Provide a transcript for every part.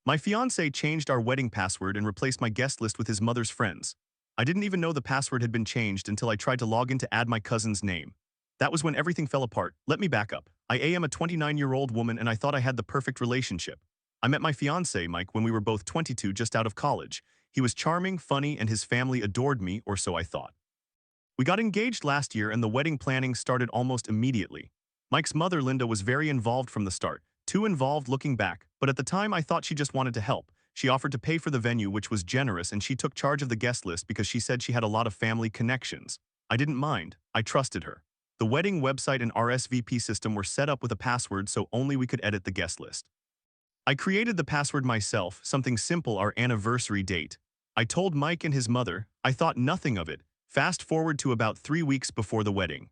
My fiance changed our wedding password and replaced my guest list with his mother's friends. I didn't even know the password had been changed until I tried to log in to add my cousin's name. That was when everything fell apart. Let me back up. I am a 29-year-old woman and I thought I had the perfect relationship. I met my fiance, Mike, when we were both 22 just out of college. He was charming, funny, and his family adored me, or so I thought. We got engaged last year and the wedding planning started almost immediately. Mike's mother, Linda, was very involved from the start, too involved looking back, but at the time I thought she just wanted to help. She offered to pay for the venue, which was generous, and she took charge of the guest list because she said she had a lot of family connections. I didn't mind. I trusted her. The wedding website and RSVP system were set up with a password so only we could edit the guest list. I created the password myself, something simple, our anniversary date. I told Mike and his mother. I thought nothing of it. Fast forward to about 3 weeks before the wedding.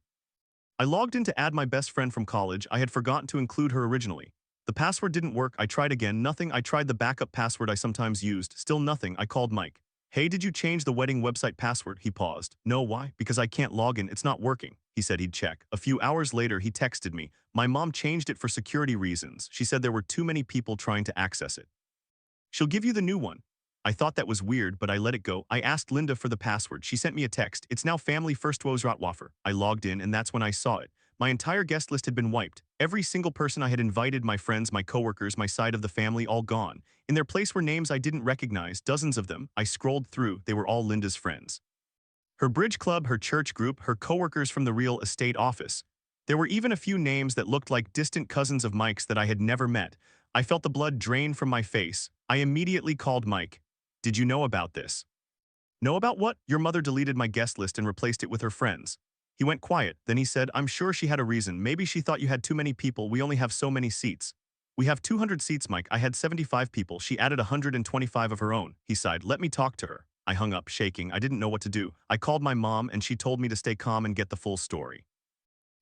I logged in to add my best friend from college. I had forgotten to include her originally. The password didn't work. I tried again. Nothing. I tried the backup password I sometimes used. Still nothing. I called Mike. Hey, did you change the wedding website password? He paused. No, why? Because I can't log in. It's not working. He said he'd check. A few hours later, he texted me. My mom changed it for security reasons. She said there were too many people trying to access it. She'll give you the new one. I thought that was weird, but I let it go. I asked Linda for the password. She sent me a text. It's now family first Wozrotwaffer. I logged in, and that's when I saw it. My entire guest list had been wiped. Every single person I had invited, my friends, my coworkers, my side of the family, all gone. In their place were names I didn't recognize, dozens of them. I scrolled through. They were all Linda's friends. Her bridge club, her church group, her coworkers from the real estate office. There were even a few names that looked like distant cousins of Mike's that I had never met. I felt the blood drain from my face. I immediately called Mike. Did you know about this? Know about what? Your mother deleted my guest list and replaced it with her friends. He went quiet. Then he said, I'm sure she had a reason. Maybe she thought you had too many people. We only have so many seats. We have 200 seats, Mike. I had 75 people. She added 125 of her own. He sighed. Let me talk to her. I hung up, shaking. I didn't know what to do. I called my mom and she told me to stay calm and get the full story.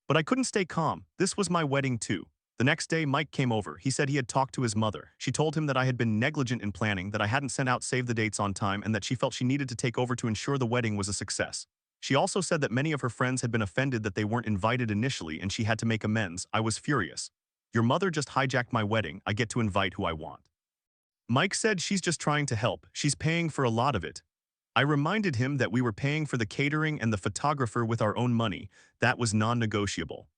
But I couldn't stay calm. This was my wedding too. The next day, Mike came over. He said he had talked to his mother. She told him that I had been negligent in planning, that I hadn't sent out save the dates on time, and that she felt she needed to take over to ensure the wedding was a success. She also said that many of her friends had been offended that they weren't invited initially and she had to make amends. I was furious. Your mother just hijacked my wedding. I get to invite who I want. Mike said she's just trying to help. She's paying for a lot of it. I reminded him that we were paying for the catering and the photographer with our own money. That was non-negotiable.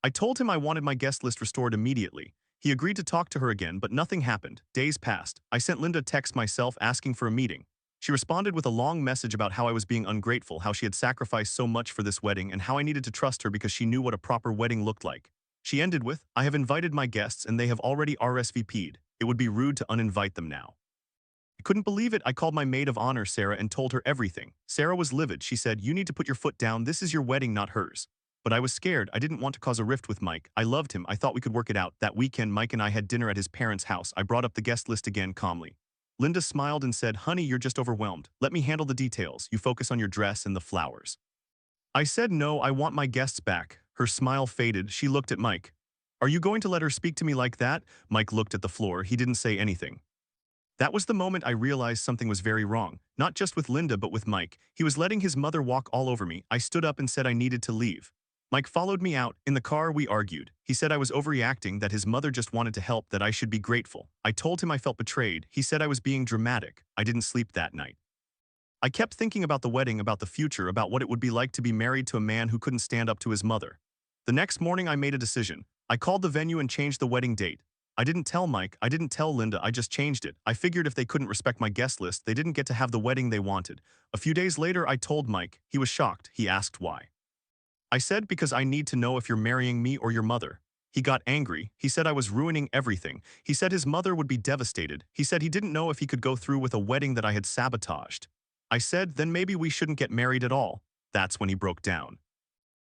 I told him I wanted my guest list restored immediately. He agreed to talk to her again, but nothing happened. Days passed. I sent Linda a text myself asking for a meeting. She responded with a long message about how I was being ungrateful, how she had sacrificed so much for this wedding, and how I needed to trust her because she knew what a proper wedding looked like. She ended with, I have invited my guests and they have already RSVP'd. It would be rude to uninvite them now. I couldn't believe it. I called my maid of honor, Sarah, and told her everything. Sarah was livid. She said, you need to put your foot down. This is your wedding, not hers. But I was scared. I didn't want to cause a rift with Mike. I loved him. I thought we could work it out. That weekend, Mike and I had dinner at his parents' house. I brought up the guest list again calmly. Linda smiled and said, honey, you're just overwhelmed. Let me handle the details. You focus on your dress and the flowers. I said, no, I want my guests back. Her smile faded. She looked at Mike. Are you going to let her speak to me like that? Mike looked at the floor. He didn't say anything. That was the moment I realized something was very wrong. Not just with Linda, but with Mike. He was letting his mother walk all over me. I stood up and said I needed to leave. Mike followed me out. In the car, we argued. He said I was overreacting, that his mother just wanted to help, that I should be grateful. I told him I felt betrayed. He said I was being dramatic. I didn't sleep that night. I kept thinking about the wedding, about the future, about what it would be like to be married to a man who couldn't stand up to his mother. The next morning, I made a decision. I called the venue and changed the wedding date. I didn't tell Mike, I didn't tell Linda, I just changed it. I figured if they couldn't respect my guest list, they didn't get to have the wedding they wanted. A few days later, I told Mike. He was shocked. He asked why. I said, because I need to know if you're marrying me or your mother. He got angry. He said I was ruining everything. He said his mother would be devastated. He said he didn't know if he could go through with a wedding that I had sabotaged. I said, then maybe we shouldn't get married at all. That's when he broke down.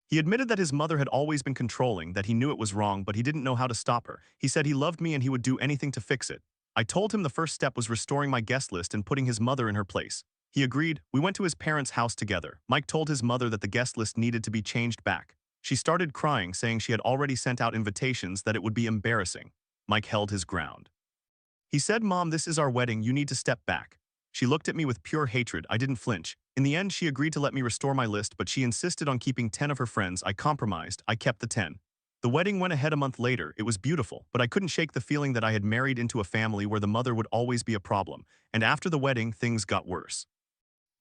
He admitted that his mother had always been controlling, that he knew it was wrong, but he didn't know how to stop her. He said he loved me and he would do anything to fix it. I told him the first step was restoring my guest list and putting his mother in her place. He agreed. We went to his parents' house together. Mike told his mother that the guest list needed to be changed back. She started crying, saying she had already sent out invitations, that it would be embarrassing. Mike held his ground. He said, Mom, this is our wedding. You need to step back. She looked at me with pure hatred. I didn't flinch. In the end, she agreed to let me restore my list, but she insisted on keeping 10 of her friends. I compromised. I kept the 10. The wedding went ahead a month later. It was beautiful, but I couldn't shake the feeling that I had married into a family where the mother would always be a problem, and after the wedding, things got worse.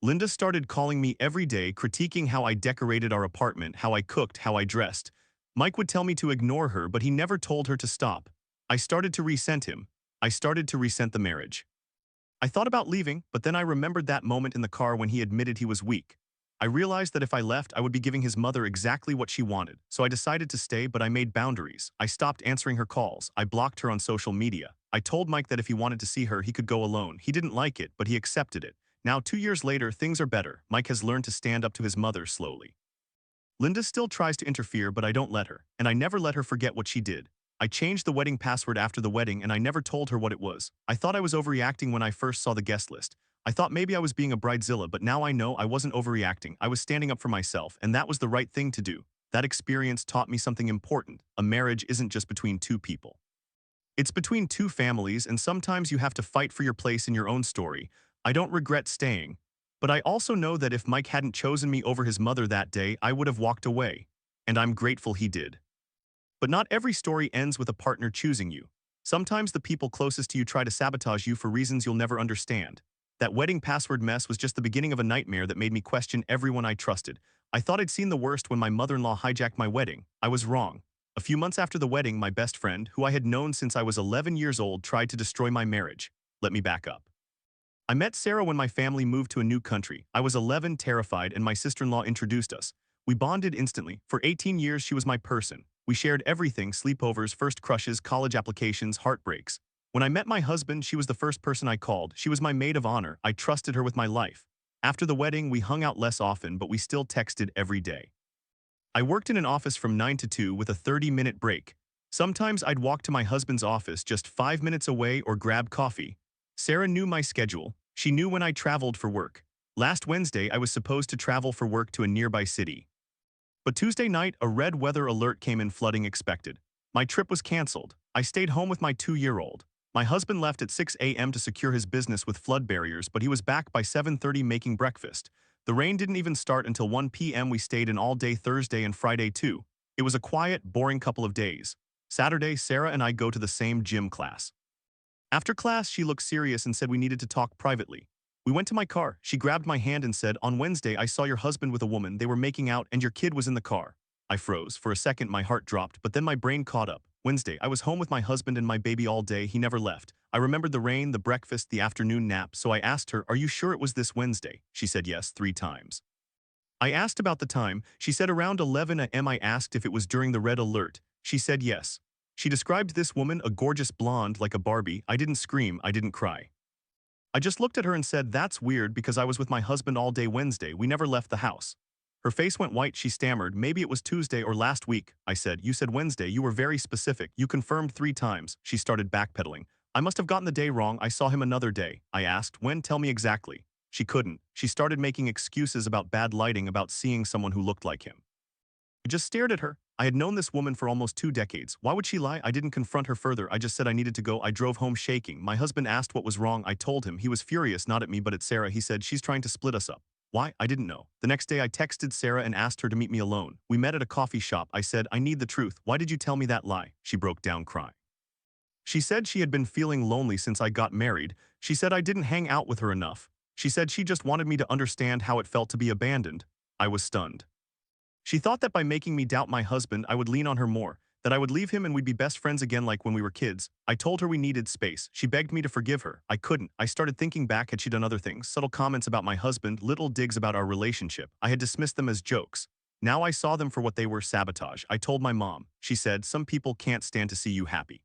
Linda started calling me every day, critiquing how I decorated our apartment, how I cooked, how I dressed. Mike would tell me to ignore her, but he never told her to stop. I started to resent him. I started to resent the marriage. I thought about leaving, but then I remembered that moment in the car when he admitted he was weak. I realized that if I left, I would be giving his mother exactly what she wanted, so I decided to stay, but I made boundaries. I stopped answering her calls. I blocked her on social media. I told Mike that if he wanted to see her, he could go alone. He didn't like it, but he accepted it. Now, 2 years later, things are better. Mike has learned to stand up to his mother slowly. Linda still tries to interfere, but I don't let her, and I never let her forget what she did. I changed the wedding password after the wedding, and I never told her what it was. I thought I was overreacting when I first saw the guest list. I thought maybe I was being a bridezilla, but now I know I wasn't overreacting. I was standing up for myself, and that was the right thing to do. That experience taught me something important. A marriage isn't just between two people. It's between two families, and sometimes you have to fight for your place in your own story. I don't regret staying, but I also know that if Mike hadn't chosen me over his mother that day, I would have walked away. And I'm grateful he did. But not every story ends with a partner choosing you. Sometimes the people closest to you try to sabotage you for reasons you'll never understand. That wedding password mess was just the beginning of a nightmare that made me question everyone I trusted. I thought I'd seen the worst when my mother-in-law hijacked my wedding. I was wrong. A few months after the wedding, my best friend, who I had known since I was 11 years old, tried to destroy my marriage. Let me back up. I met Sarah when my family moved to a new country. I was 11, terrified, and my sister-in-law introduced us. We bonded instantly. For 18 years, she was my person. We shared everything: sleepovers, first crushes, college applications, heartbreaks. When I met my husband, she was the first person I called. She was my maid of honor. I trusted her with my life. After the wedding, we hung out less often, but we still texted every day. I worked in an office from 9 to 2 with a 30-minute break. Sometimes I'd walk to my husband's office just 5 minutes away or grab coffee. Sarah knew my schedule. She knew when I traveled for work. Last Wednesday, I was supposed to travel for work to a nearby city. But Tuesday night, a red weather alert came in, flooding expected. My trip was canceled. I stayed home with my 2-year-old. My husband left at 6 a.m. to secure his business with flood barriers, but he was back by 7:30 making breakfast. The rain didn't even start until 1 p.m. We stayed in all day Thursday and Friday too. It was a quiet, boring couple of days. Saturday, Sarah and I go to the same gym class. After class, she looked serious and said we needed to talk privately. We went to my car. She grabbed my hand and said, "On Wednesday, I saw your husband with a woman. They were making out and your kid was in the car." I froze. For a second, my heart dropped, but then my brain caught up. Wednesday, I was home with my husband and my baby all day. He never left. I remembered the rain, the breakfast, the afternoon nap, so I asked her, "Are you sure it was this Wednesday?" She said yes 3 times. I asked about the time. She said around 11 a.m. I asked if it was during the red alert. She said yes. She described this woman, a gorgeous blonde like a Barbie. I didn't scream, I didn't cry. I just looked at her and said, "That's weird because I was with my husband all day Wednesday. We never left the house." Her face went white. She stammered, "Maybe it was Tuesday or last week." I said, "You said Wednesday. You were very specific. You confirmed 3 times." She started backpedaling. "I must have gotten the day wrong. I saw him another day." I asked, "When? Tell me exactly." She couldn't. She started making excuses about bad lighting, about seeing someone who looked like him. I just stared at her. I had known this woman for almost 2 decades. Why would she lie? I didn't confront her further. I just said I needed to go. I drove home shaking. My husband asked what was wrong. I told him. He was furious, not at me but at Sarah. He said, "She's trying to split us up." Why? I didn't know. The next day I texted Sarah and asked her to meet me alone. We met at a coffee shop. I said, "I need the truth. Why did you tell me that lie?" She broke down crying. She said she had been feeling lonely since I got married. She said I didn't hang out with her enough. She said she just wanted me to understand how it felt to be abandoned. I was stunned. She thought that by making me doubt my husband, I would lean on her more, that I would leave him and we'd be best friends again like when we were kids. I told her we needed space. She begged me to forgive her. I couldn't. I started thinking back. Had she done other things? Subtle comments about my husband, little digs about our relationship. I had dismissed them as jokes. Now I saw them for what they were: sabotage. I told my mom. She said, "Some people can't stand to see you happy.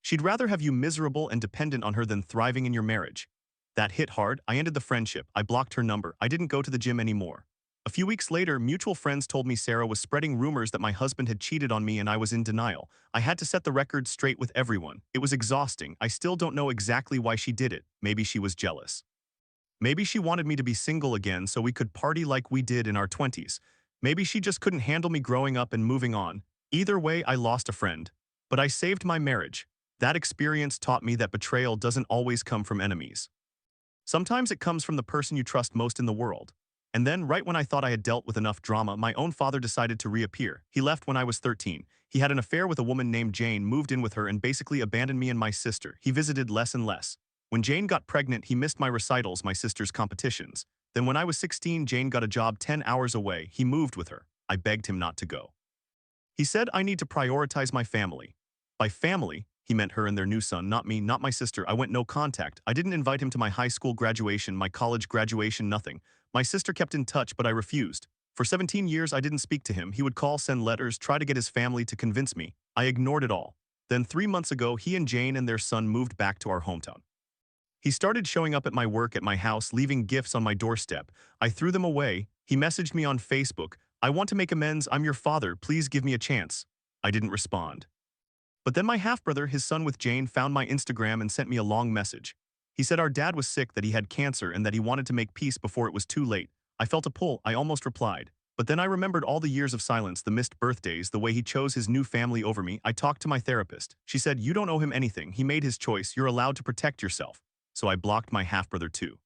She'd rather have you miserable and dependent on her than thriving in your marriage." That hit hard. I ended the friendship. I blocked her number. I didn't go to the gym anymore. A few weeks later, mutual friends told me Sarah was spreading rumors that my husband had cheated on me, and I was in denial. I had to set the record straight with everyone. It was exhausting. I still don't know exactly why she did it. Maybe she was jealous. Maybe she wanted me to be single again so we could party like we did in our 20s. Maybe she just couldn't handle me growing up and moving on. Either way, I lost a friend. But I saved my marriage. That experience taught me that betrayal doesn't always come from enemies. Sometimes it comes from the person you trust most in the world. And then, right when I thought I had dealt with enough drama, my own father decided to reappear. He left when I was 13. He had an affair with a woman named Jane, moved in with her and basically abandoned me and my sister. He visited less and less. When Jane got pregnant, he missed my recitals, my sister's competitions. Then when I was 16, Jane got a job 10 hours away. He moved with her. I begged him not to go. He said I need to prioritize my family. By family, he meant her and their new son, not me, not my sister. I went no contact. I didn't invite him to my high school graduation, my college graduation, nothing. My sister kept in touch, but I refused. For 17 years, I didn't speak to him. He would call, send letters, try to get his family to convince me. I ignored it all. Then 3 months ago, he and Jane and their son moved back to our hometown. He started showing up at my work, at my house, leaving gifts on my doorstep. I threw them away. He messaged me on Facebook. I want to make amends. I'm your father. Please give me a chance. I didn't respond. But then my half-brother, his son with Jane, found my Instagram and sent me a long message. He said our dad was sick, that he had cancer, and that he wanted to make peace before it was too late. I felt a pull. I almost replied. But then I remembered all the years of silence, the missed birthdays, the way he chose his new family over me. I talked to my therapist. She said, you don't owe him anything. He made his choice. You're allowed to protect yourself. So I blocked my half-brother too.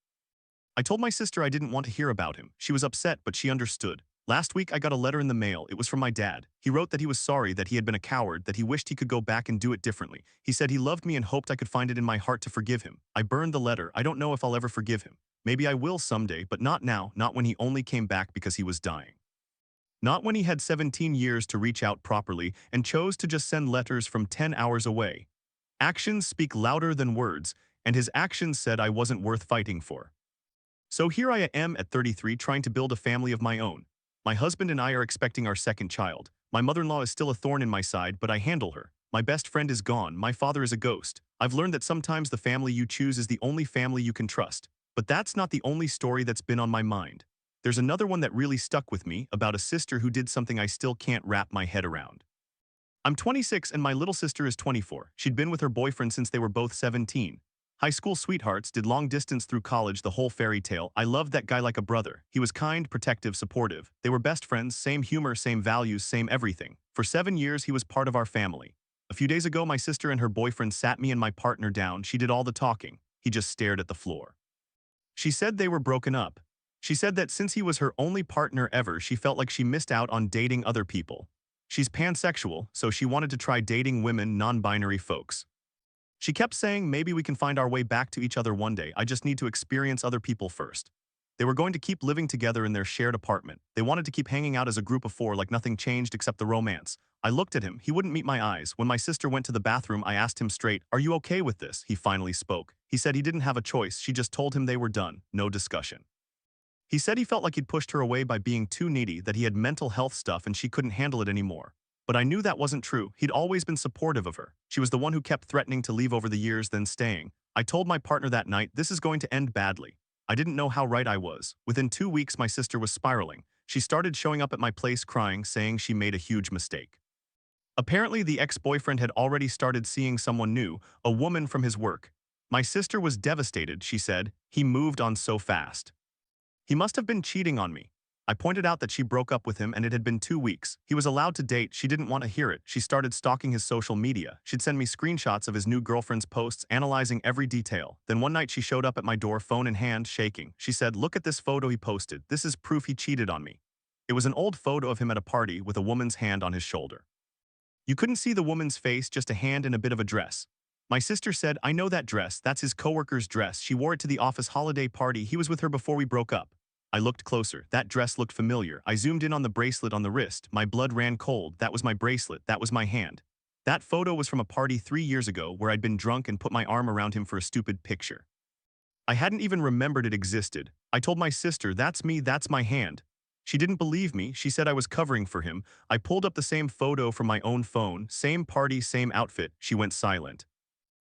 I told my sister I didn't want to hear about him. She was upset, but she understood. Last week I got a letter in the mail. It was from my dad. He wrote that he was sorry, that he had been a coward, that he wished he could go back and do it differently. He said he loved me and hoped I could find it in my heart to forgive him. I burned the letter. I don't know if I'll ever forgive him. Maybe I will someday, but not now, not when he only came back because he was dying. Not when he had 17 years to reach out properly and chose to just send letters from 10 hours away. Actions speak louder than words, and his actions said I wasn't worth fighting for. So here I am at 33 trying to build a family of my own. My husband and I are expecting our second child. My mother-in-law is still a thorn in my side, but I handle her. My best friend is gone. My father is a ghost. I've learned that sometimes the family you choose is the only family you can trust. But that's not the only story that's been on my mind. There's another one that really stuck with me, about a sister who did something I still can't wrap my head around. I'm 26 and my little sister is 24. She'd been with her boyfriend since they were both 17. High school sweethearts, did long distance through college, the whole fairy tale. I loved that guy like a brother. He was kind, protective, supportive. They were best friends, same humor, same values, same everything. For 7 years, he was part of our family. A few days ago, my sister and her boyfriend sat me and my partner down. She did all the talking. He just stared at the floor. She said they were broken up. She said that since he was her only partner ever, she felt like she missed out on dating other people. She's pansexual, so she wanted to try dating women, non-binary folks. She kept saying, maybe we can find our way back to each other one day. I just need to experience other people first. They were going to keep living together in their shared apartment. They wanted to keep hanging out as a group of 4 like nothing changed except the romance. I looked at him. He wouldn't meet my eyes. When my sister went to the bathroom, I asked him straight, are you okay with this? He finally spoke. He said he didn't have a choice. She just told him they were done. No discussion. He said he felt like he'd pushed her away by being too needy, that he had mental health stuff and she couldn't handle it anymore. But I knew that wasn't true. He'd always been supportive of her. She was the one who kept threatening to leave over the years, then staying. I told my partner that night, this is going to end badly. I didn't know how right I was. Within 2 weeks, my sister was spiraling. She started showing up at my place crying, saying she made a huge mistake. Apparently, the ex-boyfriend had already started seeing someone new, a woman from his work. My sister was devastated, she said. He moved on so fast. He must have been cheating on me. I pointed out that she broke up with him and it had been 2 weeks. He was allowed to date. She didn't want to hear it. She started stalking his social media. She'd send me screenshots of his new girlfriend's posts, analyzing every detail. Then one night she showed up at my door, phone in hand, shaking. She said, look at this photo he posted. This is proof he cheated on me. It was an old photo of him at a party with a woman's hand on his shoulder. You couldn't see the woman's face, just a hand in a bit of a dress. My sister said, I know that dress. That's his coworker's dress. She wore it to the office holiday party. He was with her before we broke up. I looked closer. That dress looked familiar. I zoomed in on the bracelet on the wrist. My blood ran cold. That was my bracelet. That was my hand. That photo was from a party 3 years ago where I'd been drunk and put my arm around him for a stupid picture. I hadn't even remembered it existed. I told my sister, that's me, that's my hand. She didn't believe me. She said I was covering for him. I pulled up the same photo from my own phone. Same party, same outfit. She went silent.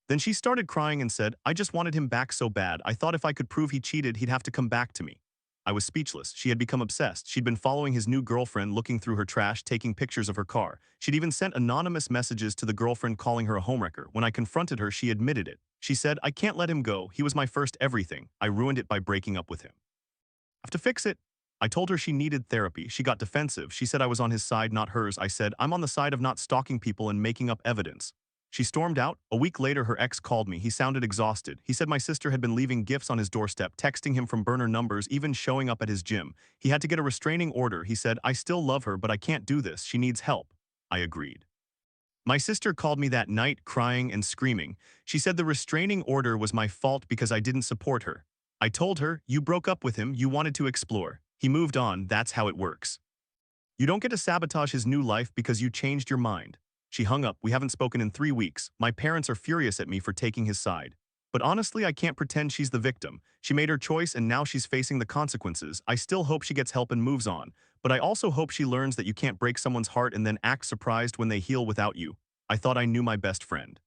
Then she started crying and said, I just wanted him back so bad. I thought if I could prove he cheated, he'd have to come back to me. I was speechless. She had become obsessed. She'd been following his new girlfriend, looking through her trash, taking pictures of her car. She'd even sent anonymous messages to the girlfriend calling her a homewrecker. When I confronted her, she admitted it. She said, I can't let him go. He was my first everything. I ruined it by breaking up with him. I have to fix it. I told her she needed therapy. She got defensive. She said I was on his side, not hers. I said, I'm on the side of not stalking people and making up evidence. She stormed out. A week later, her ex called me. He sounded exhausted. He said my sister had been leaving gifts on his doorstep, texting him from burner numbers, even showing up at his gym. He had to get a restraining order. He said, I still love her, but I can't do this. She needs help. I agreed. My sister called me that night crying and screaming. She said the restraining order was my fault because I didn't support her. I told her, you broke up with him, you wanted to explore. He moved on, that's how it works. You don't get to sabotage his new life because you changed your mind. She hung up, we haven't spoken in 3 weeks. My parents are furious at me for taking his side. But honestly, I can't pretend she's the victim. She made her choice and now she's facing the consequences. I still hope she gets help and moves on. But I also hope she learns that you can't break someone's heart and then act surprised when they heal without you. I thought I knew my best friend.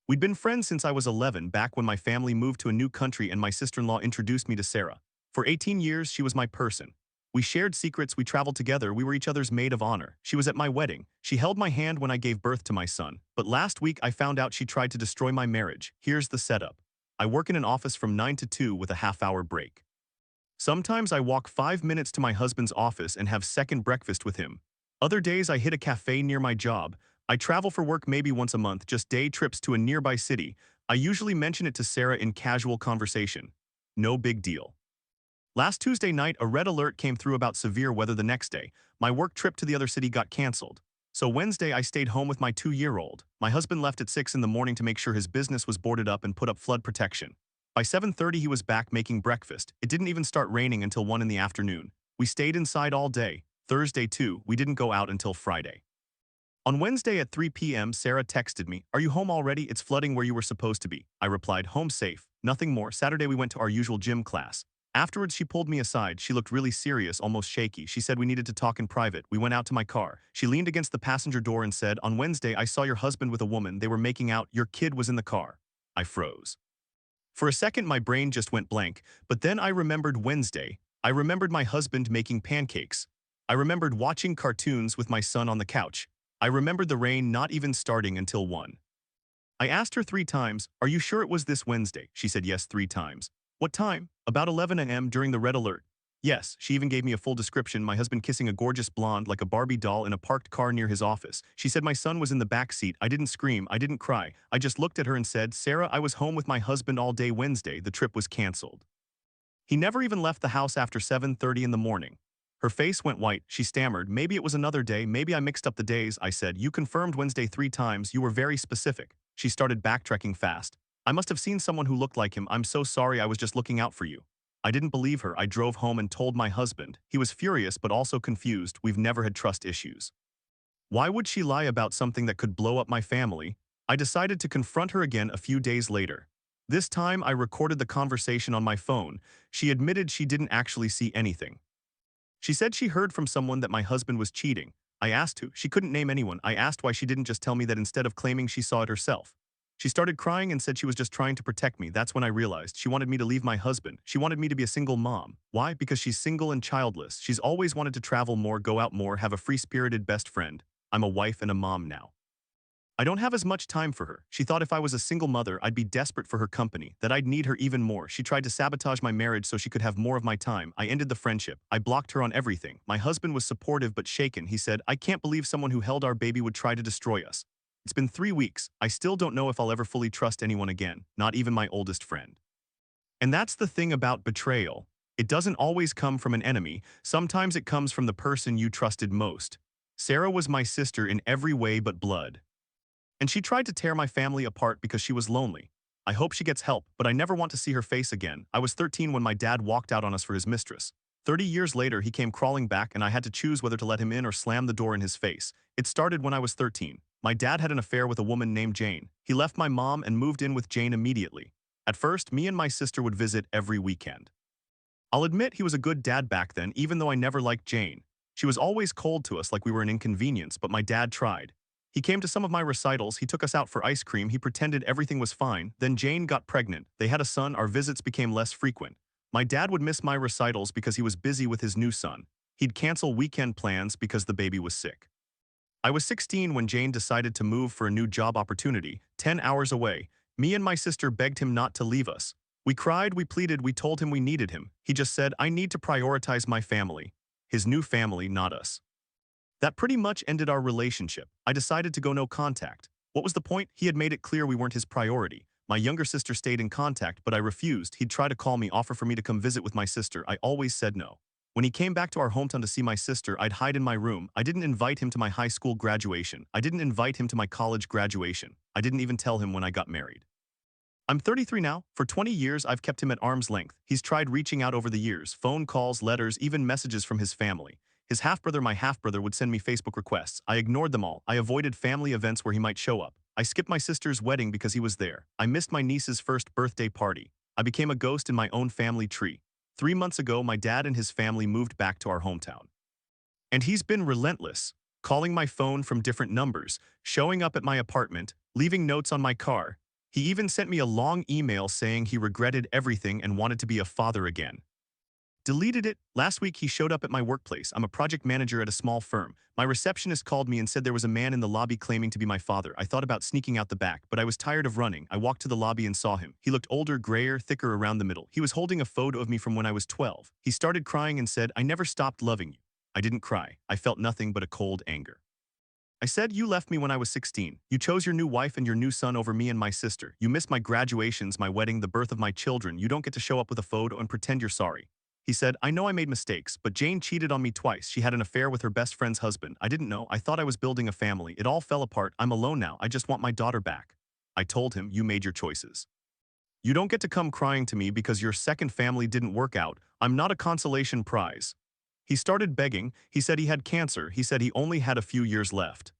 We'd been friends since I was 11, back when my family moved to a new country and my sister-in-law introduced me to Sarah. For 18 years, she was my person. We shared secrets, we traveled together, we were each other's maid of honor. She was at my wedding. She held my hand when I gave birth to my son. But last week, I found out she tried to destroy my marriage. Here's the setup. I work in an office from 9 to 2 with a half-hour break. Sometimes I walk 5 minutes to my husband's office and have second breakfast with him. Other days, I hit a cafe near my job. I travel for work maybe once a month, just day trips to a nearby city. I usually mention it to Sarah in casual conversation. No big deal. Last Tuesday night, a red alert came through about severe weather the next day. My work trip to the other city got canceled. So Wednesday, I stayed home with my 2-year-old. My husband left at 6 in the morning to make sure his business was boarded up and put up flood protection. By 7:30, he was back making breakfast. It didn't even start raining until 1 in the afternoon. We stayed inside all day. Thursday, too, we didn't go out until Friday. On Wednesday at 3 p.m., Sarah texted me, "Are you home already? It's flooding where you were supposed to be." I replied, "Home safe. Nothing more." Saturday, we went to our usual gym class. Afterwards, she pulled me aside. She looked really serious, almost shaky. She said we needed to talk in private. We went out to my car. She leaned against the passenger door and said, "On Wednesday, I saw your husband with a woman. They were making out. Your kid was in the car." I froze. For a second, my brain just went blank, but then I remembered Wednesday. I remembered my husband making pancakes. I remembered watching cartoons with my son on the couch. I remembered the rain not even starting until 1. I asked her 3 times, "Are you sure it was this Wednesday?" She said yes 3 times. "What time?" "About 11 a.m. during the red alert." Yes, she even gave me a full description, my husband kissing a gorgeous blonde like a Barbie doll in a parked car near his office. She said my son was in the back seat. I didn't scream, I didn't cry. I just looked at her and said, "Sarah, I was home with my husband all day Wednesday. The trip was canceled." He never even left the house after 7:30 in the morning. Her face went white. She stammered, "Maybe it was another day, maybe I mixed up the days." I said, "You confirmed Wednesday 3 times, you were very specific." She started backtracking fast. "I must have seen someone who looked like him. I'm so sorry, I was just looking out for you." I didn't believe her. I drove home and told my husband. He was furious but also confused. We've never had trust issues. Why would she lie about something that could blow up my family? I decided to confront her again a few days later. This time, I recorded the conversation on my phone. She admitted she didn't actually see anything. She said she heard from someone that my husband was cheating. I asked who. She couldn't name anyone. I asked why she didn't just tell me that instead of claiming she saw it herself. She started crying and said she was just trying to protect me. That's when I realized she wanted me to leave my husband. She wanted me to be a single mom. Why? Because she's single and childless. She's always wanted to travel more, go out more, have a free-spirited best friend. I'm a wife and a mom now. I don't have as much time for her. She thought if I was a single mother, I'd be desperate for her company, that I'd need her even more. She tried to sabotage my marriage so she could have more of my time. I ended the friendship. I blocked her on everything. My husband was supportive but shaken. He said, "I can't believe someone who held our baby would try to destroy us." It's been 3 weeks. I still don't know if I'll ever fully trust anyone again, not even my oldest friend. And that's the thing about betrayal. It doesn't always come from an enemy. Sometimes it comes from the person you trusted most. Sarah was my sister in every way but blood. And she tried to tear my family apart because she was lonely. I hope she gets help, but I never want to see her face again. I was 13 when my dad walked out on us for his mistress. 30 years later, he came crawling back and I had to choose whether to let him in or slam the door in his face. It started when I was 13. My dad had an affair with a woman named Jane. He left my mom and moved in with Jane immediately. At first, me and my sister would visit every weekend. I'll admit he was a good dad back then, even though I never liked Jane. She was always cold to us like we were an inconvenience, but my dad tried. He came to some of my recitals, he took us out for ice cream, he pretended everything was fine. Then Jane got pregnant. They had a son, our visits became less frequent. My dad would miss my recitals because he was busy with his new son. He'd cancel weekend plans because the baby was sick. I was 16 when Jane decided to move for a new job opportunity, 10 hours away. Me and my sister begged him not to leave us. We cried, we pleaded, we told him we needed him. He just said, "I need to prioritize my family." His new family, not us. That pretty much ended our relationship. I decided to go no contact. What was the point? He had made it clear we weren't his priority. My younger sister stayed in contact, but I refused. He'd try to call me, offer for me to come visit with my sister. I always said no. When he came back to our hometown to see my sister, I'd hide in my room. I didn't invite him to my high school graduation. I didn't invite him to my college graduation. I didn't even tell him when I got married. I'm 33 now. For 20 years, I've kept him at arm's length. He's tried reaching out over the years, phone calls, letters, even messages from his family. His half-brother, my half-brother, would send me Facebook requests. I ignored them all. I avoided family events where he might show up. I skipped my sister's wedding because he was there. I missed my niece's first birthday party. I became a ghost in my own family tree. 3 months ago, my dad and his family moved back to our hometown. And he's been relentless, calling my phone from different numbers, showing up at my apartment, leaving notes on my car. He even sent me a long email saying he regretted everything and wanted to be a father again. Deleted it. Last week he showed up at my workplace. I'm a project manager at a small firm. My receptionist called me and said there was a man in the lobby claiming to be my father. I thought about sneaking out the back, but I was tired of running. I walked to the lobby and saw him. He looked older, grayer, thicker around the middle. He was holding a photo of me from when I was 12. He started crying and said, "I never stopped loving you." I didn't cry. I felt nothing but a cold anger. I said, "You left me when I was 16. You chose your new wife and your new son over me and my sister. You missed my graduations, my wedding, the birth of my children. You don't get to show up with a photo and pretend you're sorry." He said, "I know I made mistakes, but Jane cheated on me twice. She had an affair with her best friend's husband. I didn't know. I thought I was building a family. It all fell apart. I'm alone now. I just want my daughter back." I told him, "You made your choices. You don't get to come crying to me because your second family didn't work out. I'm not a consolation prize." He started begging. He said he had cancer. He said he only had a few years left.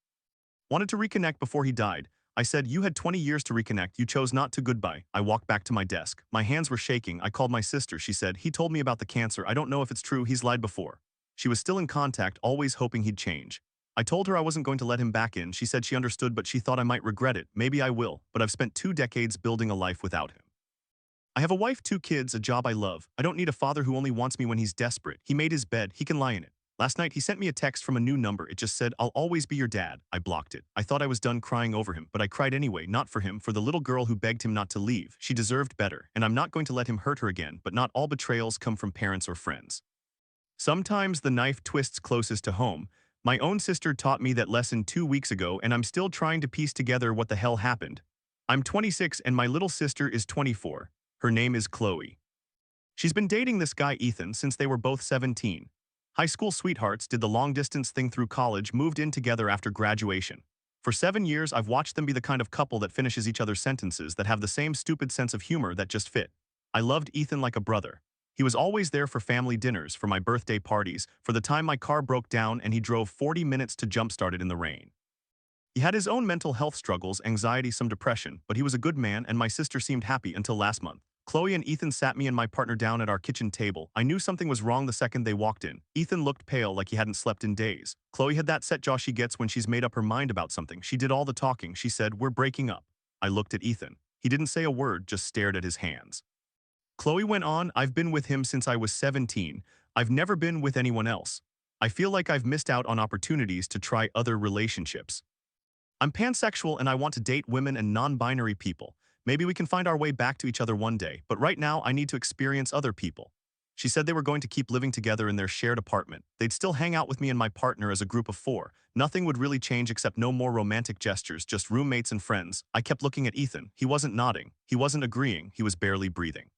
Wanted to reconnect before he died. I said, "You had 20 years to reconnect. You chose not to." Goodbye. I walked back to my desk. My hands were shaking. I called my sister. She said, "He told me about the cancer. I don't know if it's true. He's lied before." She was still in contact, always hoping he'd change. I told her I wasn't going to let him back in. She said she understood, but she thought I might regret it. Maybe I will, but I've spent 2 decades building a life without him. I have a wife, 2 kids, a job I love. I don't need a father who only wants me when he's desperate. He made his bed. He can lie in it. Last night, he sent me a text from a new number. It just said, "I'll always be your dad." I blocked it. I thought I was done crying over him, but I cried anyway, not for him, for the little girl who begged him not to leave. She deserved better, and I'm not going to let him hurt her again, but not all betrayals come from parents or friends. Sometimes the knife twists closest to home. My own sister taught me that lesson 2 weeks ago, and I'm still trying to piece together what the hell happened. I'm 26 and my little sister is 24. Her name is Chloe. She's been dating this guy Ethan since they were both 17. High school sweethearts, did the long-distance thing through college, moved in together after graduation. For 7 years, I've watched them be the kind of couple that finishes each other's sentences, that have the same stupid sense of humor that just fit. I loved Ethan like a brother. He was always there for family dinners, for my birthday parties, for the time my car broke down and he drove 40 minutes to jumpstart it in the rain. He had his own mental health struggles, anxiety, some depression, but he was a good man and my sister seemed happy until last month. Chloe and Ethan sat me and my partner down at our kitchen table. I knew something was wrong the second they walked in. Ethan looked pale, like he hadn't slept in days. Chloe had that set jaw she gets when she's made up her mind about something. She did all the talking. She said, "We're breaking up." I looked at Ethan. He didn't say a word, just stared at his hands. Chloe went on, "I've been with him since I was 17. I've never been with anyone else. I feel like I've missed out on opportunities to try other relationships. I'm pansexual and I want to date women and non-binary people. Maybe we can find our way back to each other one day, but right now I need to experience other people." She said they were going to keep living together in their shared apartment. They'd still hang out with me and my partner as a group of 4. Nothing would really change except no more romantic gestures, just roommates and friends. I kept looking at Ethan. He wasn't nodding. He wasn't agreeing. He was barely breathing.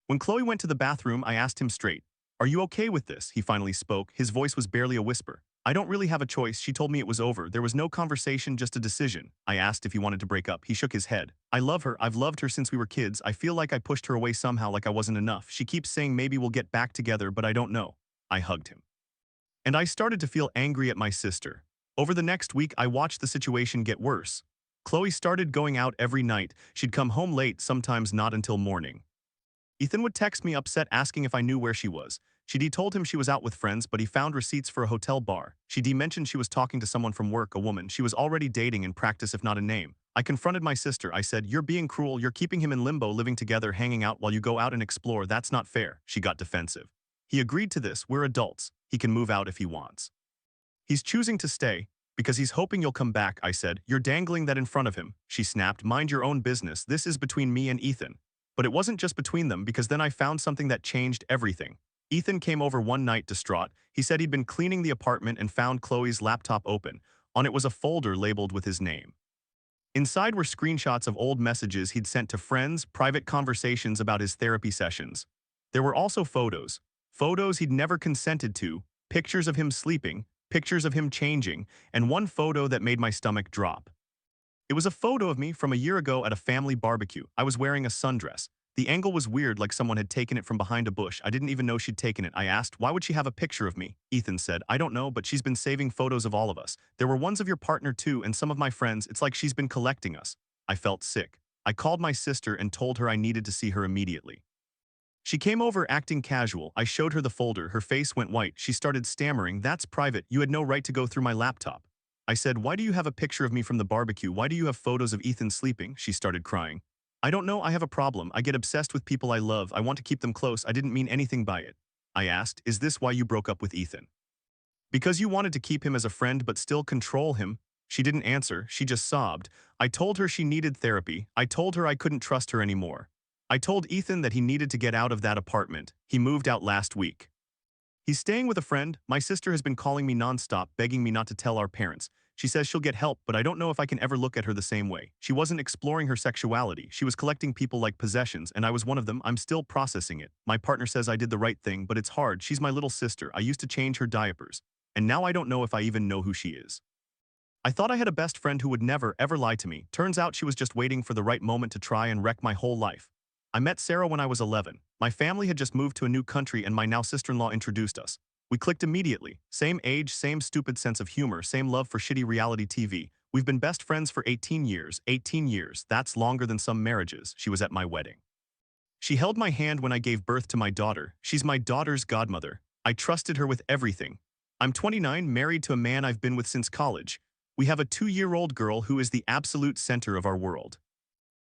When Chloe went to the bathroom, I asked him straight, "Are you okay with this?" He finally spoke. His voice was barely a whisper. "I don't really have a choice." She told me it was over. There was no conversation, just a decision. I asked if he wanted to break up. He shook his head. "I love her. I've loved her since we were kids. I feel like I pushed her away somehow, like I wasn't enough. She keeps saying maybe we'll get back together, but I don't know." I hugged him. And I started to feel angry at my sister. Over the next week, I watched the situation get worse. Chloe started going out every night. She'd come home late, sometimes not until morning. Ethan would text me upset, asking if I knew where she was. She'd told him she was out with friends, but he found receipts for a hotel bar. She'd mentioned she was talking to someone from work, a woman she was already dating in practice, if not in name. I confronted my sister. I said, "You're being cruel. You're keeping him in limbo, living together, hanging out while you go out and explore. That's not fair." She got defensive. "He agreed to this. We're adults. He can move out if he wants. He's choosing to stay because he's hoping you'll come back." I said, "You're dangling that in front of him." She snapped, "Mind your own business. This is between me and Ethan." But it wasn't just between them, because then I found something that changed everything. Ethan came over one night distraught. He said he'd been cleaning the apartment and found Chloe's laptop open. On it was a folder labeled with his name. Inside were screenshots of old messages he'd sent to friends, private conversations about his therapy sessions. There were also photos. Photos he'd never consented to, pictures of him sleeping, pictures of him changing, and one photo that made my stomach drop. It was a photo of me from a year ago at a family barbecue. I was wearing a sundress. The angle was weird, like someone had taken it from behind a bush. I didn't even know she'd taken it. I asked, why would she have a picture of me? Ethan said, I don't know, but she's been saving photos of all of us. There were ones of your partner too, and some of my friends. It's like she's been collecting us. I felt sick. I called my sister and told her I needed to see her immediately. She came over acting casual. I showed her the folder. Her face went white. She started stammering, that's private. You had no right to go through my laptop. I said, why do you have a picture of me from the barbecue? Why do you have photos of Ethan sleeping? She started crying. I don't know, I have a problem. I get obsessed with people I love. I want to keep them close. I didn't mean anything by it. I asked, is this why you broke up with Ethan? Because you wanted to keep him as a friend but still control him? She didn't answer. She just sobbed. I told her she needed therapy. I told her I couldn't trust her anymore. I told Ethan that he needed to get out of that apartment. He moved out last week. He's staying with a friend. My sister has been calling me nonstop, begging me not to tell our parents. She says she'll get help, but I don't know if I can ever look at her the same way. She wasn't exploring her sexuality. She was collecting people like possessions, and I was one of them. I'm still processing it. My partner says I did the right thing, but it's hard. She's my little sister. I used to change her diapers. And now I don't know if I even know who she is. I thought I had a best friend who would never, ever lie to me. Turns out she was just waiting for the right moment to try and wreck my whole life. I met Sarah when I was 11. My family had just moved to a new country and my now sister-in-law introduced us. We clicked immediately. Same age, same stupid sense of humor, same love for shitty reality TV. We've been best friends for 18 years. 18 years, that's longer than some marriages. She was at my wedding. She held my hand when I gave birth to my daughter. She's my daughter's godmother. I trusted her with everything. I'm 29, married to a man I've been with since college. We have a 2-year-old girl who is the absolute center of our world.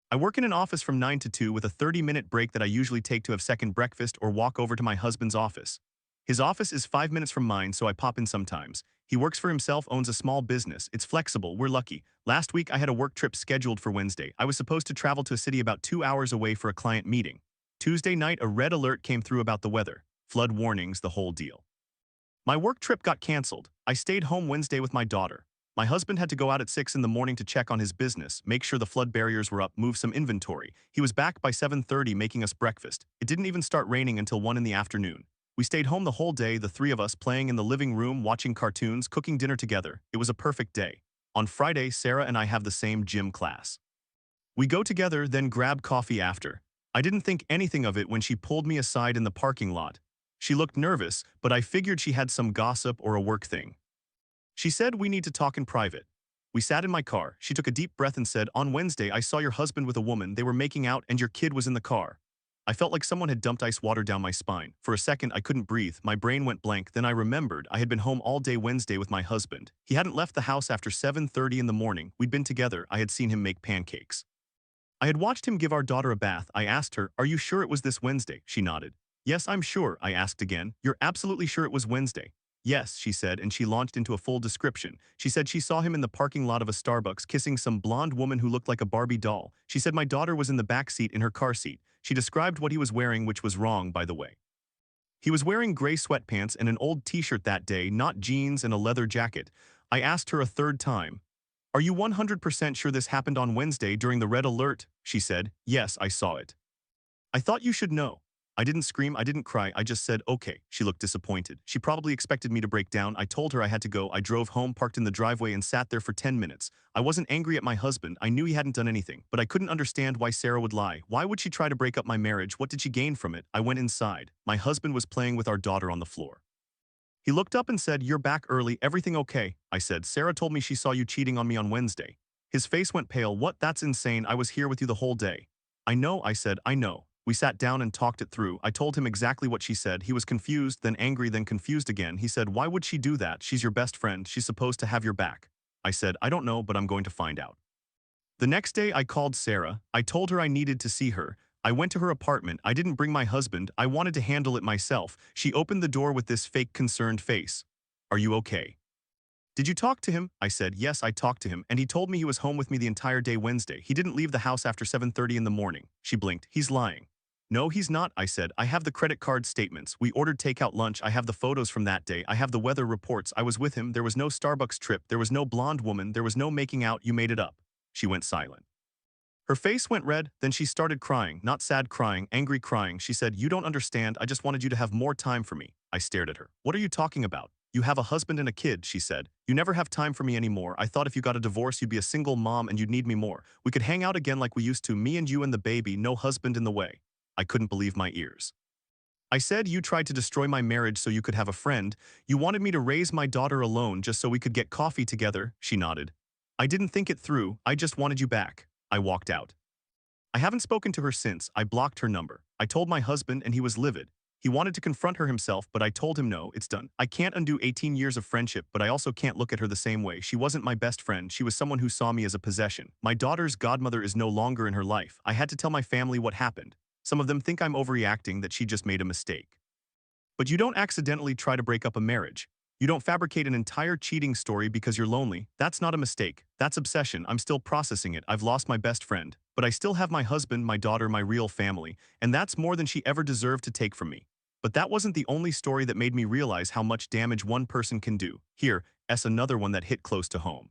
I work in an office from 9 to 2 with a 30-minute break that I usually take to have second breakfast or walk over to my husband's office. His office is 5 minutes from mine, so I pop in sometimes. He works for himself, owns a small business. It's flexible, we're lucky. Last week I had a work trip scheduled for Wednesday. I was supposed to travel to a city about 2 hours away for a client meeting. Tuesday night, a red alert came through about the weather. Flood warnings, the whole deal. My work trip got canceled. I stayed home Wednesday with my daughter. My husband had to go out at 6 in the morning to check on his business, make sure the flood barriers were up, move some inventory. He was back by 7:30 making us breakfast. It didn't even start raining until 1 in the afternoon. We stayed home the whole day, the three of us playing in the living room, watching cartoons, cooking dinner together. It was a perfect day. On Friday, Sarah and I have the same gym class. We go together, then grab coffee after. I didn't think anything of it when she pulled me aside in the parking lot. She looked nervous, but I figured she had some gossip or a work thing. She said we need to talk in private. We sat in my car. She took a deep breath and said, on Wednesday I saw your husband with a woman, they were making out and your kid was in the car. I felt like someone had dumped ice water down my spine. For a second I couldn't breathe, my brain went blank, then I remembered I had been home all day Wednesday with my husband. He hadn't left the house after 7:30 in the morning. We'd been together, I had seen him make pancakes. I had watched him give our daughter a bath. I asked her, are you sure it was this Wednesday? She nodded. Yes, I'm sure, I asked again. You're absolutely sure it was Wednesday? Yes, she said, and she launched into a full description. She said she saw him in the parking lot of a Starbucks kissing some blonde woman who looked like a Barbie doll. She said my daughter was in the back seat in her car seat. She described what he was wearing, which was wrong, by the way. He was wearing gray sweatpants and an old t-shirt that day, not jeans, and a leather jacket. I asked her a third time, are you 100% sure this happened on Wednesday during the red alert? She said, yes, I saw it. I thought you should know. I didn't scream, I didn't cry, I just said, okay. She looked disappointed. She probably expected me to break down. I told her I had to go. I drove home, parked in the driveway, and sat there for 10 minutes. I wasn't angry at my husband. I knew he hadn't done anything, but I couldn't understand why Sarah would lie. Why would she try to break up my marriage? What did she gain from it? I went inside. My husband was playing with our daughter on the floor. He looked up and said, you're back early, everything okay? I said, Sarah told me she saw you cheating on me on Wednesday. His face went pale. What? That's insane. I was here with you the whole day. I know, I said, I know. We sat down and talked it through. I told him exactly what she said. He was confused, then angry, then confused again. He said, why would she do that? She's your best friend. She's supposed to have your back. I said, I don't know, but I'm going to find out. The next day I called Sarah. I told her I needed to see her. I went to her apartment. I didn't bring my husband. I wanted to handle it myself. She opened the door with this fake concerned face. Are you okay? Did you talk to him? I said, yes, I talked to him, and he told me he was home with me the entire day Wednesday. He didn't leave the house after 7:30 in the morning. She blinked. He's lying. No, he's not, I said. I have the credit card statements. We ordered takeout lunch. I have the photos from that day. I have the weather reports. I was with him. There was no Starbucks trip. There was no blonde woman. There was no making out. You made it up. She went silent. Her face went red, then she started crying, not sad crying, angry crying. She said, "You don't understand, I just wanted you to have more time for me." I stared at her. "What are you talking about? You have a husband and a kid," she said. "You never have time for me anymore. I thought if you got a divorce, you'd be a single mom and you'd need me more. We could hang out again like we used to, me and you and the baby, no husband in the way." I couldn't believe my ears. I said, "You tried to destroy my marriage so you could have a friend. You wanted me to raise my daughter alone just so we could get coffee together," she nodded. "I didn't think it through, I just wanted you back." I walked out. I haven't spoken to her since. I blocked her number. I told my husband and he was livid. He wanted to confront her himself, but I told him no, it's done. I can't undo 18 years of friendship, but I also can't look at her the same way. She wasn't my best friend. She was someone who saw me as a possession. My daughter's godmother is no longer in her life. I had to tell my family what happened. Some of them think I'm overreacting, that she just made a mistake. But you don't accidentally try to break up a marriage. You don't fabricate an entire cheating story because you're lonely. That's not a mistake. That's obsession. I'm still processing it. I've lost my best friend. But I still have my husband, my daughter, my real family, and that's more than she ever deserved to take from me. But that wasn't the only story that made me realize how much damage one person can do. Here's another one that hit close to home.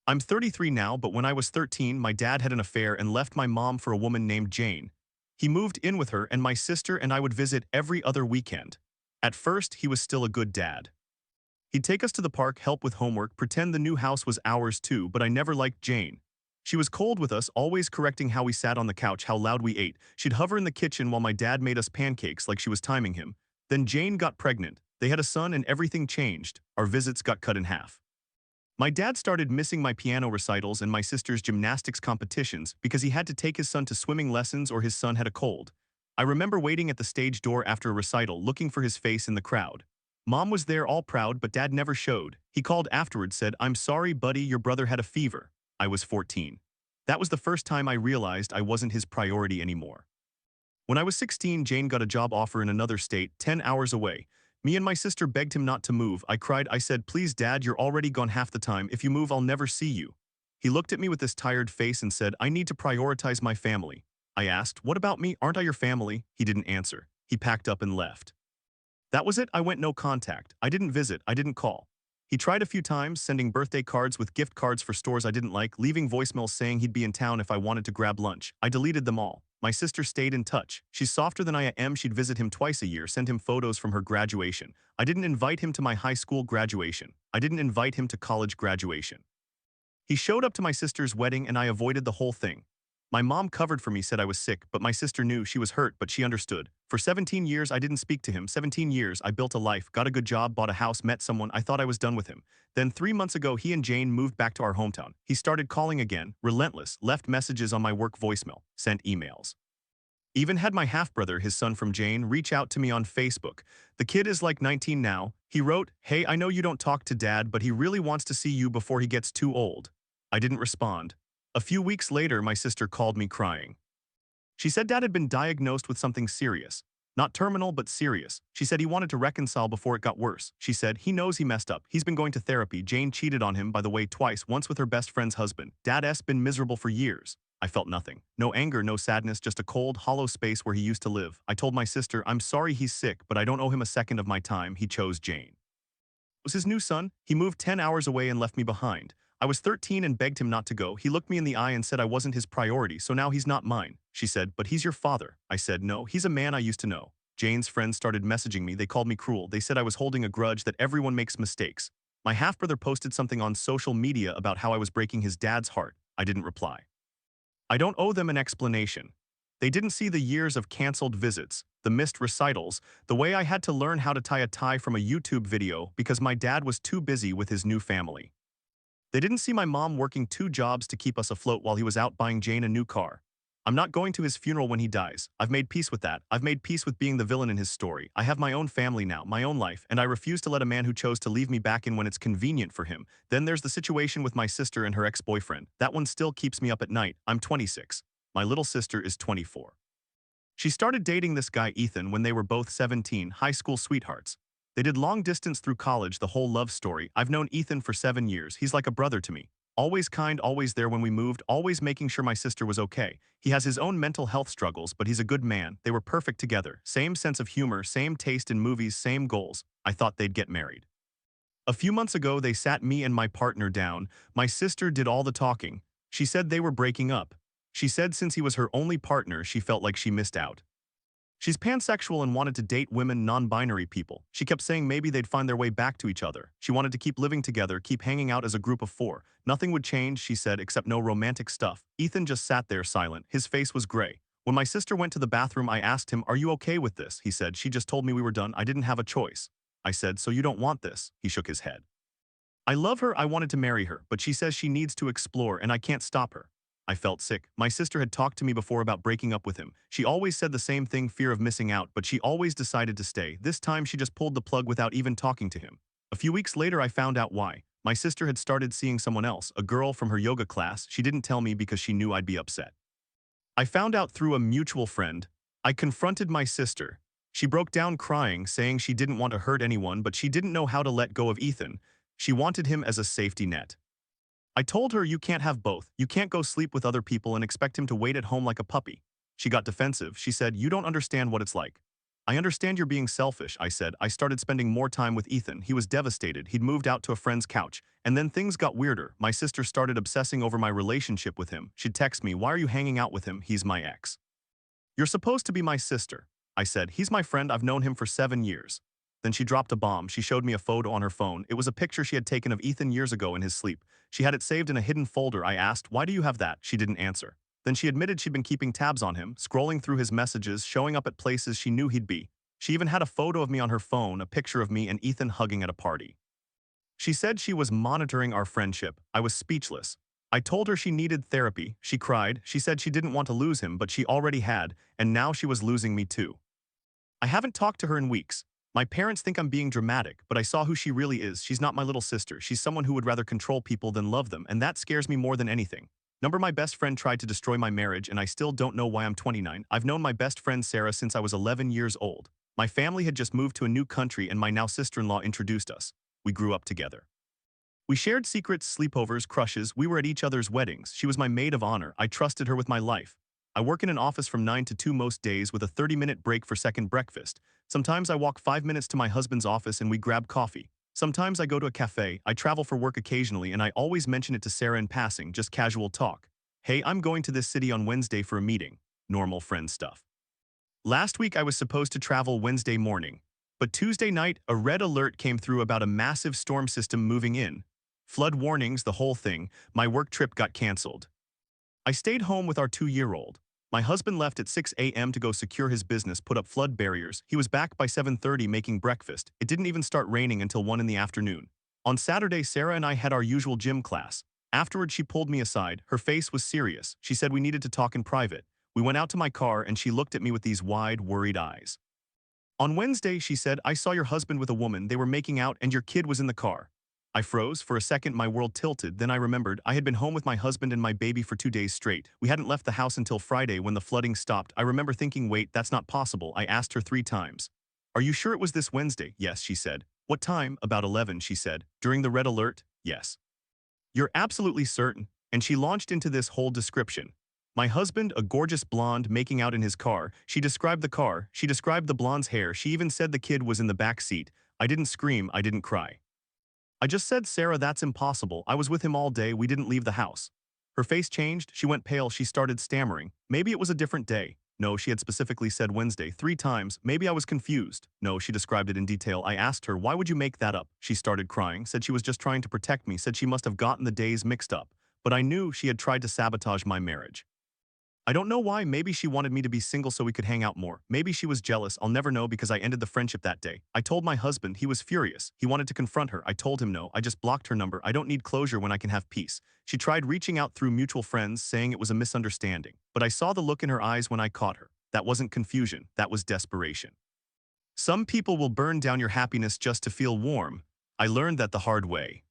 I'm 33 now, but when I was 13, my dad had an affair and left my mom for a woman named Jane. He moved in with her, and my sister and I would visit every other weekend. At first, he was still a good dad. He'd take us to the park, help with homework, pretend the new house was ours too, but I never liked Jane. She was cold with us, always correcting how we sat on the couch, how loud we ate. She'd hover in the kitchen while my dad made us pancakes like she was timing him. Then Jane got pregnant. They had a son and everything changed. Our visits got cut in half. My dad started missing my piano recitals and my sister's gymnastics competitions because he had to take his son to swimming lessons or his son had a cold. I remember waiting at the stage door after a recital, looking for his face in the crowd. Mom was there all proud, but Dad never showed. He called afterwards, said, "I'm sorry, buddy, your brother had a fever." I was 14. That was the first time I realized I wasn't his priority anymore. When I was 16, Jane got a job offer in another state, 10 hours away. Me and my sister begged him not to move. I cried. I said, "Please, Dad, you're already gone half the time. If you move, I'll never see you." He looked at me with this tired face and said, "I need to prioritize my family." I asked, "What about me? Aren't I your family?" He didn't answer. He packed up and left. That was it. I went no contact. I didn't visit. I didn't call. He tried a few times, sending birthday cards with gift cards for stores I didn't like, leaving voicemails saying he'd be in town if I wanted to grab lunch. I deleted them all. My sister stayed in touch. She's softer than I am. She'd visit him twice a year, send him photos from her graduation. I didn't invite him to my high school graduation. I didn't invite him to college graduation. He showed up to my sister's wedding and I avoided the whole thing. My mom covered for me, said I was sick, but my sister knew. She was hurt, but she understood. For 17 years, I didn't speak to him. 17 years, I built a life, got a good job, bought a house, met someone. I thought I was done with him. Then 3 months ago, he and Jane moved back to our hometown. He started calling again, relentless, left messages on my work voicemail, sent emails. Even had my half-brother, his son from Jane, reach out to me on Facebook. The kid is like 19 now. He wrote, "Hey, I know you don't talk to Dad, but he really wants to see you before he gets too old." I didn't respond. A few weeks later, my sister called me crying. She said Dad had been diagnosed with something serious. Not terminal, but serious. She said he wanted to reconcile before it got worse. She said he knows he messed up. He's been going to therapy. Jane cheated on him, by the way, twice, once with her best friend's husband. Dad's been miserable for years. I felt nothing. No anger, no sadness, just a cold, hollow space where he used to live. I told my sister, "I'm sorry he's sick, but I don't owe him a second of my time." He chose Jane. It was his new son. He moved 10 hours away and left me behind. I was 13 and begged him not to go. He looked me in the eye and said I wasn't his priority, so now he's not mine. She said, "But he's your father." I said, "No, he's a man I used to know." Jane's friends started messaging me. They called me cruel. They said I was holding a grudge, that everyone makes mistakes. My half-brother posted something on social media about how I was breaking his dad's heart. I didn't reply. I don't owe them an explanation. They didn't see the years of canceled visits, the missed recitals, the way I had to learn how to tie a tie from a YouTube video because my dad was too busy with his new family. They didn't see my mom working 2 jobs to keep us afloat while he was out buying Jane a new car. I'm not going to his funeral when he dies. I've made peace with that. I've made peace with being the villain in his story. I have my own family now, my own life, and I refuse to let a man who chose to leave me back in when it's convenient for him. Then there's the situation with my sister and her ex-boyfriend. That one still keeps me up at night. I'm 26. My little sister is 24. She started dating this guy Ethan when they were both 17, high school sweethearts. They did long distance through college, the whole love story. I've known Ethan for 7 years. He's like a brother to me. Always kind, always there when we moved, always making sure my sister was okay. He has his own mental health struggles, but he's a good man. They were perfect together. Same sense of humor, same taste in movies, same goals. I thought they'd get married. A few months ago, they sat me and my partner down. My sister did all the talking. She said they were breaking up. She said since he was her only partner, she felt like she missed out. She's pansexual and wanted to date women, non-binary people. She kept saying maybe they'd find their way back to each other. She wanted to keep living together, keep hanging out as a group of four. Nothing would change, she said, except no romantic stuff. Ethan just sat there silent. His face was gray. When my sister went to the bathroom, I asked him, "Are you okay with this?" He said, "She just told me we were done. I didn't have a choice." I said, "So you don't want this?" He shook his head. "I love her, I wanted to marry her, but she says she needs to explore and I can't stop her." I felt sick. My sister had talked to me before about breaking up with him. She always said the same thing, fear of missing out, but she always decided to stay. This time she just pulled the plug without even talking to him. A few weeks later I found out why. My sister had started seeing someone else, a girl from her yoga class. She didn't tell me because she knew I'd be upset. I found out through a mutual friend. I confronted my sister. She broke down crying, saying she didn't want to hurt anyone, but she didn't know how to let go of Ethan. She wanted him as a safety net. I told her, "You can't have both. You can't go sleep with other people and expect him to wait at home like a puppy." She got defensive. She said, "You don't understand what it's like." "I understand you're being selfish," I said. I started spending more time with Ethan. He was devastated. He'd moved out to a friend's couch. And then things got weirder. My sister started obsessing over my relationship with him. She'd text me, "Why are you hanging out with him? He's my ex." "You're supposed to be my sister." I said, "He's my friend. I've known him for 7 years." Then she dropped a bomb. She showed me a photo on her phone. It was a picture she had taken of Ethan years ago in his sleep. She had it saved in a hidden folder. I asked, "Why do you have that?" She didn't answer. Then she admitted she'd been keeping tabs on him, scrolling through his messages, showing up at places she knew he'd be. She even had a photo of me on her phone, a picture of me and Ethan hugging at a party. She said she was monitoring our friendship. I was speechless. I told her she needed therapy. She cried. She said she didn't want to lose him, but she already had, and now she was losing me too. I haven't talked to her in weeks. My parents think I'm being dramatic, but I saw who she really is. She's not my little sister. She's someone who would rather control people than love them, and that scares me more than anything. My best friend tried to destroy my marriage, and I still don't know why I'm 29. I've known my best friend Sarah since I was 11 years old. My family had just moved to a new country, and my now sister-in-law introduced us. We grew up together. We shared secrets, sleepovers, crushes. We were at each other's weddings. She was my maid of honor. I trusted her with my life. I work in an office from 9 to 2 most days with a 30-minute break for second breakfast. Sometimes I walk 5 minutes to my husband's office and we grab coffee. Sometimes I go to a cafe. I travel for work occasionally and I always mention it to Sarah in passing, just casual talk. "Hey, I'm going to this city on Wednesday for a meeting." Normal friend stuff. Last week I was supposed to travel Wednesday morning. But Tuesday night, a red alert came through about a massive storm system moving in. Flood warnings, the whole thing. My work trip got canceled. I stayed home with our 2-year-old. My husband left at 6 a.m. to go secure his business, put up flood barriers. He was back by 7:30 making breakfast. It didn't even start raining until 1 in the afternoon. On Saturday, Sarah and I had our usual gym class. Afterward, she pulled me aside. Her face was serious. She said we needed to talk in private. We went out to my car and she looked at me with these wide, worried eyes. "On Wednesday," she said, "I saw your husband with a woman. They were making out and your kid was in the car." I froze. For a second, my world tilted. Then I remembered I had been home with my husband and my baby for 2 days straight. We hadn't left the house until Friday when the flooding stopped. I remember thinking, wait, that's not possible. I asked her 3 times. "Are you sure it was this Wednesday?" "Yes," she said. "What time?" "About 11, she said. "During the red alert?" "Yes." "You're absolutely certain?" And she launched into this whole description. My husband, a gorgeous blonde, making out in his car. She described the car. She described the blonde's hair. She even said the kid was in the back seat. I didn't scream. I didn't cry. I just said, "Sarah, that's impossible. I was with him all day. We didn't leave the house." Her face changed. She went pale. She started stammering. Maybe it was a different day. No, she had specifically said Wednesday 3 times. Maybe I was confused. No, she described it in detail. I asked her, "Why would you make that up?" She started crying, said she was just trying to protect me, said she must have gotten the days mixed up. But I knew she had tried to sabotage my marriage. I don't know why. Maybe she wanted me to be single so we could hang out more. Maybe she was jealous. I'll never know because I ended the friendship that day. I told my husband. He was furious. He wanted to confront her. I told him no. I just blocked her number. I don't need closure when I can have peace. She tried reaching out through mutual friends, saying it was a misunderstanding. But I saw the look in her eyes when I caught her. That wasn't confusion. That was desperation. Some people will burn down your happiness just to feel warm. I learned that the hard way.